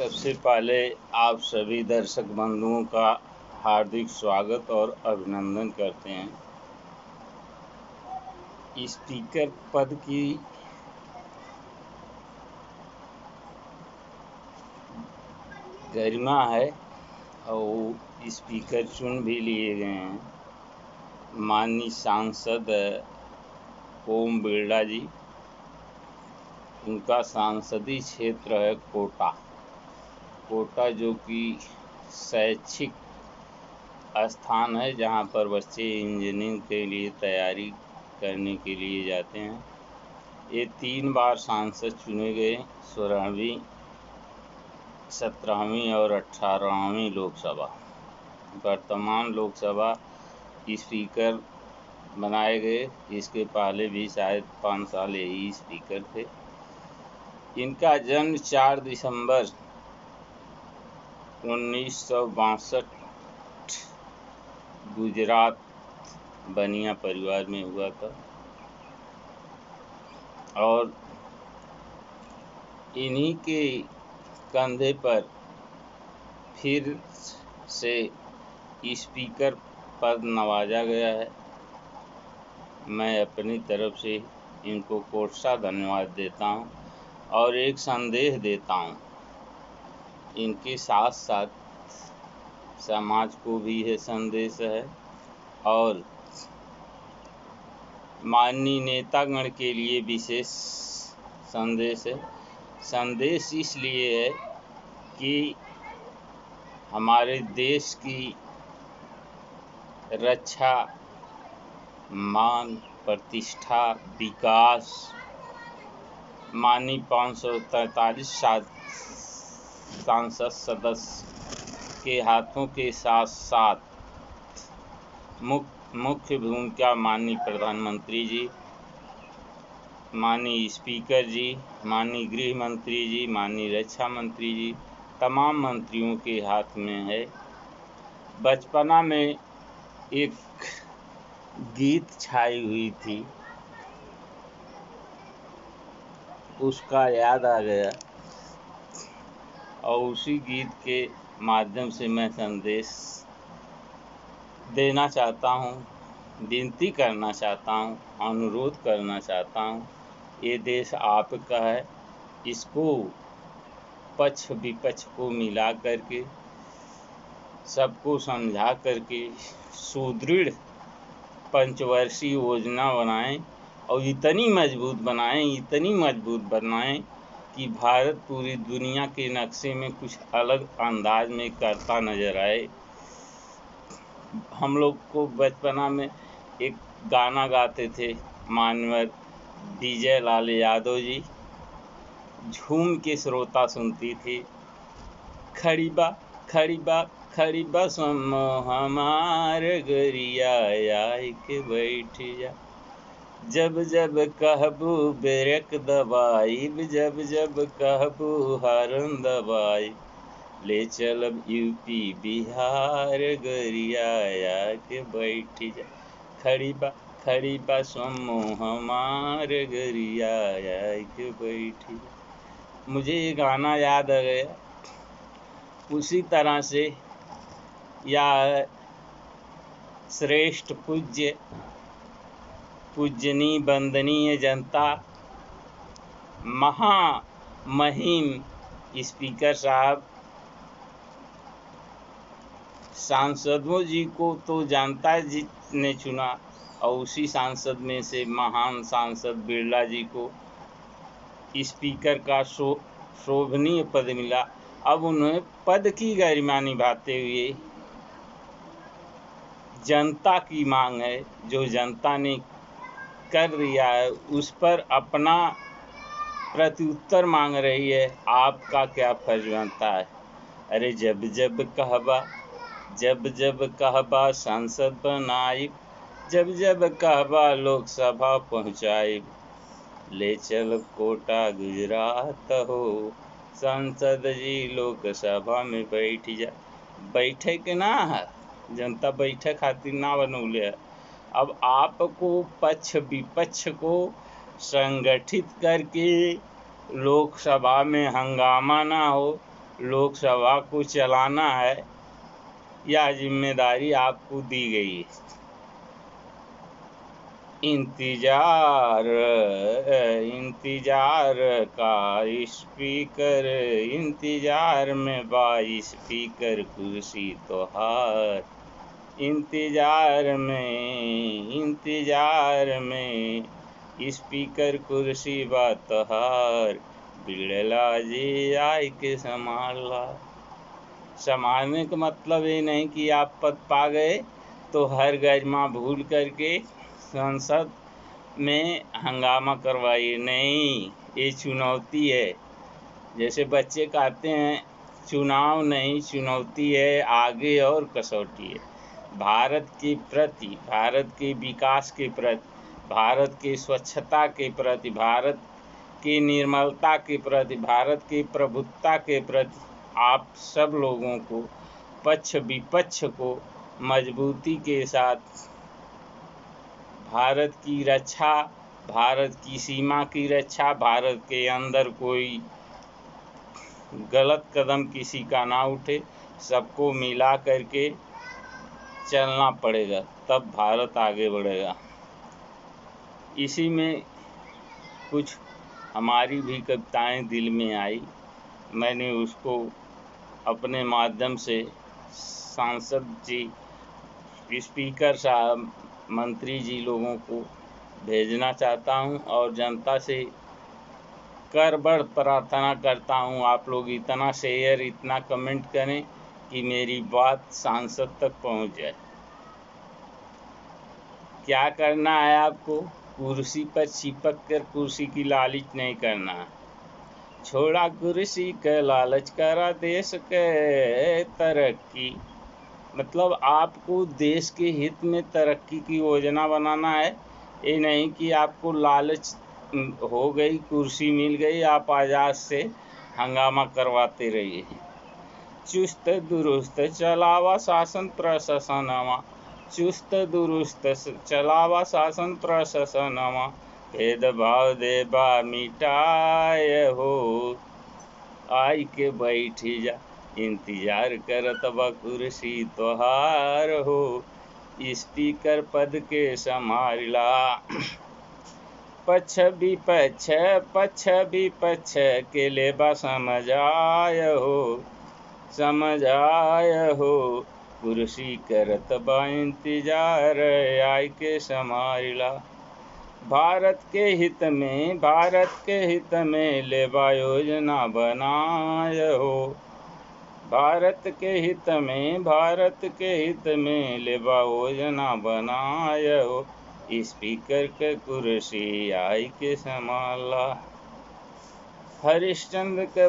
सबसे पहले आप सभी दर्शक बंधुओं का हार्दिक स्वागत और अभिनंदन करते हैं। स्पीकर पद की गरिमा है और स्पीकर चुन भी लिए गए हैं। माननीय सांसद ओम बिरला जी, उनका सांसदीय क्षेत्र है कोटा, जो कि शैक्षिक स्थान है जहां पर बच्चे इंजीनियरिंग के लिए तैयारी करने के लिए जाते हैं। ये 3 बार सांसद चुने गए, 16वीं, 17वीं और 18वीं लोकसभा। वर्तमान लोकसभा स्पीकर बनाए गए, इसके पहले भी शायद 5 साल यही स्पीकर थे। इनका जन्म 4 दिसंबर 1962 गुजरात बनिया परिवार में हुआ था और इन्हीं के कंधे पर फिर से स्पीकर पद नवाजा गया है। मैं अपनी तरफ से इनको कोटसा धन्यवाद देता हूं और एक संदेश देता हूं। इनके साथ साथ समाज को भी यह संदेश है और माननीय नेतागण के लिए विशेष संदेश है। संदेश इसलिए है कि हमारे देश की रक्षा, मान, प्रतिष्ठा, विकास माननीय 543 सांसद सदस्य के हाथों के साथ साथ मुख्य भूमिका माननीय प्रधानमंत्री जी, माननीय स्पीकर जी, माननीय गृह मंत्री जी, माननीय रक्षा मंत्री जी, तमाम मंत्रियों के हाथ में है। बचपना में एक गीत छाई हुई थी, उसका याद आ गया और उसी गीत के माध्यम से मैं संदेश देना चाहता हूँ, विनती करना चाहता हूँ, अनुरोध करना चाहता हूँ। ये देश आपका है, इसको पक्ष विपक्ष को मिला करके, सबको समझा करके सुदृढ़ पंचवर्षीय योजना बनाएं और इतनी मजबूत बनाएं कि भारत पूरी दुनिया के नक्शे में कुछ अलग अंदाज में करता नजर आए। हम लोग को बचपना में एक गाना गाते थे माननीय विजय लाल यादव जी, झूम के श्रोता सुनती थी। खड़ी बा सुनो हमार गरिया आय के बैठ जा, जब जब कहबू ब्रेक दबाइब, जब जब कहबू हॉर्न दबाइब, ले चलब यूपी बिहार गरिया के बैठ जा। खड़ी बा सुनो हमार गरिया के बैठ जा। मुझे ये गाना याद आ गया। उसी तरह से या श्रेष्ठ पूजनीय वंदनीय जनता, महामहिम स्पीकर साहब, सांसदों जी को तो जनता जी ने चुना और उसी सांसद में से महान सांसद बिरला जी को स्पीकर का शोभनीय पद मिला। अब उन्हें पद की गरिमा निभाते हुए जनता की मांग है, जो जनता ने कर दिया है उस पर अपना प्रत्युत्तर मांग रही है। आपका क्या फर्ज बनता है? अरे जब जब कहबा संसद बनाई, जब जब कहबा लोकसभा पहुँचाई, ले चल कोटा गुजरात हो, संसद जी लोकसभा में बैठ जा। बैठे के ना है, जनता बैठे खातिर ना बनौले है। अब आपको पक्ष विपक्ष को संगठित करके लोकसभा में हंगामा ना हो, लोकसभा को चलाना है, यह जिम्मेदारी आपको दी गई है। इंतजार का स्पीकर, इंतजार में स्पीकर कुर्सी तोहार, इंतजार में स्पीकर कुर्सी बा तोहार, बिगड़ला जी आय के संभाला। संभालने का मतलब ये नहीं कि आप पद पा गए तो हर गरिमा भूल करके संसद में हंगामा करवाइए। नहीं, ये चुनौती है। जैसे बच्चे कहते हैं चुनाव नहीं, चुनौती है, आगे और कसौटी है। भारत के प्रति, भारत के विकास के प्रति, भारत की स्वच्छता के प्रति, भारत की निर्मलता के प्रति, भारत की प्रभुत्ता के प्रति आप सब लोगों को पक्ष विपक्ष को मजबूती के साथ भारत की रक्षा, भारत की सीमा की रक्षा, भारत के अंदर कोई गलत कदम किसी का ना उठे, सबको मिला करके चलना पड़ेगा, तब भारत आगे बढ़ेगा। इसी में कुछ हमारी भी कविताएं दिल में आई, मैंने उसको अपने माध्यम से सांसद जी, स्पीकर साहब, मंत्री जी लोगों को भेजना चाहता हूं और जनता से करबड़ प्रार्थना करता हूं आप लोग इतना शेयर, इतना कमेंट करें कि मेरी बात सांसद तक पहुंच जाए। क्या करना है आपको? कुर्सी पर चिपक कर कुर्सी की लालच नहीं करना है। छोड़ा कुर्सी का लालच, करा देश के तरक्की। मतलब आपको देश के हित में तरक्की की योजना बनाना है। ये नहीं कि आपको लालच हो गई, कुर्सी मिल गई, आप आजाद से हंगामा करवाते रहिए। चुस्त दुरुस्त चलावा शासन प्रशासनवा, चुस्त दुरुस्त चलावा शासन प्रशासनवा, भेदभाव देबा मिटाय हो, आई के बैठ जा, इंतजार करत बा कुर्सी तोहार हो, स्पीकर पद के संभाला। पक्ष विपक्ष के लेबा समझ आय हो, कुर्सी करत बा इंतजार, आय के संभाला। भारत के हित में लेबा योजना बनाय हो, भारत के हित में लेबा योजना बनाय हो, स्पीकर के कुर्सी आय के संभाला। हरिश्चंद्र के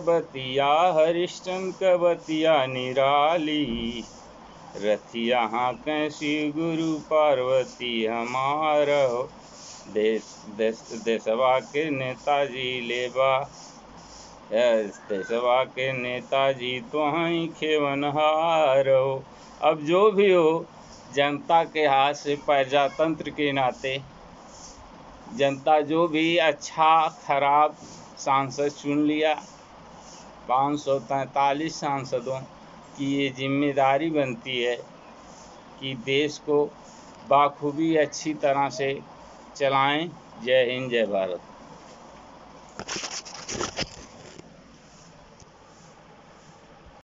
बतिया निराली, रथिया हाँ कैसी गुरु पार्वती हमारा हो, देशवा के नेताजी लेबा, देशवा के नेताजी तो हैं खेवनहार हो। अब जो भी हो, जनता के हाथ से प्रजातंत्र के नाते जनता जो भी अच्छा खराब सांसद चुन लिया, 543 सांसदों की ये जिम्मेदारी बनती है कि देश को बाखूबी अच्छी तरह से चलाएं। जय हिंद, जय भारत।